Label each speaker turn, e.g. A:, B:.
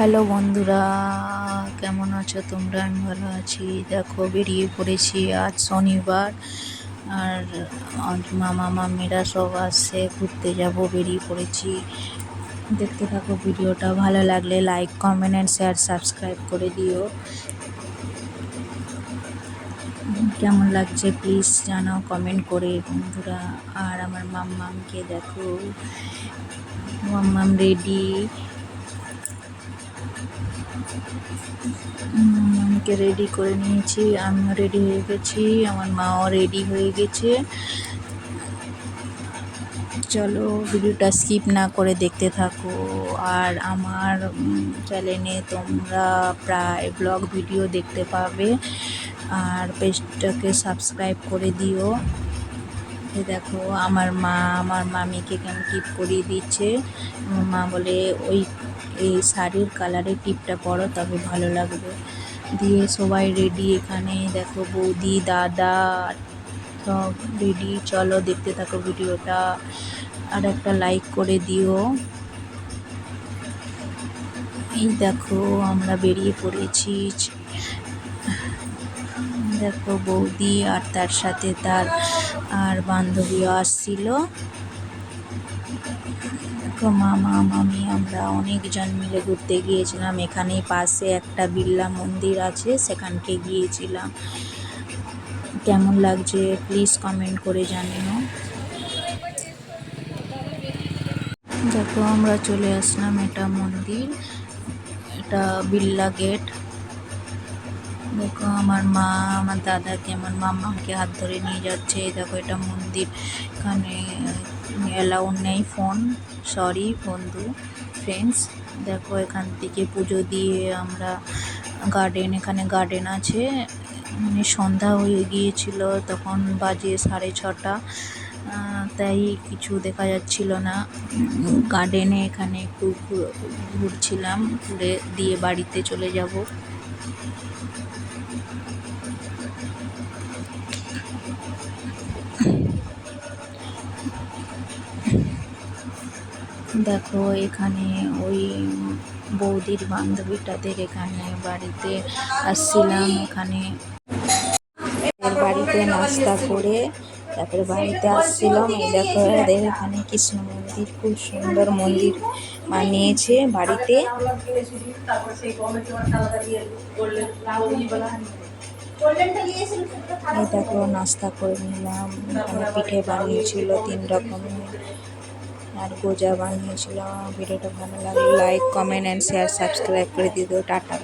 A: Hello বন্ধুরা, কেমন আছো তোমরা? আমি ভালো আছি। দেখো, বেরিয়ে পড়েছি। আজ শনিবার, আর আজ মামা মামিরা সব আসছে, ঘুরতে যাব, বেরিয়ে পড়েছি। দেখতে থাকো ভিডিওটা। ভালো লাগলে like, comment and share, subscribe করে দিও। কেমন লাগছে প্লিজ জানাও কমেন্ট করে বন্ধুরা। আর আমার মাম্মামকে দেখো, মাম্মাম রেডি। মামাকে রেডি করে নিয়েছি, আমিও রেডি হয়ে গেছি, আমার মাও রেডি হয়ে গেছে। চলো ভিডিওটা স্কিপ না করে দেখতে থাকো। আর আমার চ্যানেলে তোমরা প্রায় ব্লগ ভিডিও দেখতে পাবে, আর পেজটাকে সাবস্ক্রাইব করে দিও। দেখো আমার মা আমার মামিকে কেমন টিপ করিয়ে দিচ্ছে। আমার মা বলে এই শাড়ির কালারের টিপটা পরো, তবে ভালো লাগবে। দিয়ে সবাই রেডি। এখানে দেখো বৌদি, দাদা সব রেডি। চলো দেখতে থাকো ভিডিওটা, আর একটা লাইক করে দিও। এই দেখো আমরা বেরিয়ে পড়েছি। দেখো বৌদি আর তার সাথে তার আর বান্ধবীও আসছিল। দেখো মামা মামি আমরা অনেকজন মিলে ঘুরতে গিয়েছিলাম। এখানে পাশে একটা বিড়লা মন্দির আছে, সেখানকে গিয়েছিলাম। কেমন লাগছে প্লিজ কমেন্ট করে জানিও। দেখো আমরা চলে আসলাম, এটা মন্দির, এটা বিড়লা গেট। দেখো আমার মা আমার দাদাকে, আমার মামাকে হাত ধরে নিয়ে যাচ্ছে। দেখো এটা মন্দির, এখানে অ্যালাউড নেই ফোন, সরি বন্ধু ফ্রেন্ডস। দেখো এখান থেকে পুজো দিয়ে আমরা এখানে গার্ডেন আছে। মানে সন্ধ্যা হয়ে গিয়েছিল, তখন বাজে 6:30, তাই কিছু দেখা যাচ্ছিল না গার্ডেনে। এখানে একটু ঘুরছিলাম, ঘুরে দিয়ে বাড়িতে চলে যাব। দেখো এখানে ওই বৌদির বান্ধবীটাদের এখানে বাড়িতে আসছিলাম। এখানে বাড়িতে নাস্তা করে তারপরে বাড়িতে আসছিলাম। এই দেখো এদের এখানে কৃষ্ণ মন্দির, খুব সুন্দর মন্দির বানিয়েছে বাড়িতে। এই দেখো নাস্তা করে নিলাম। এখানে পিঠে বানিয়েছিল 3 রকমের, আর গোজা বানিয়েছিল। ভিডিওটা ভালো লাগলে like, comment and share, subscribe করে দিও। টাটা।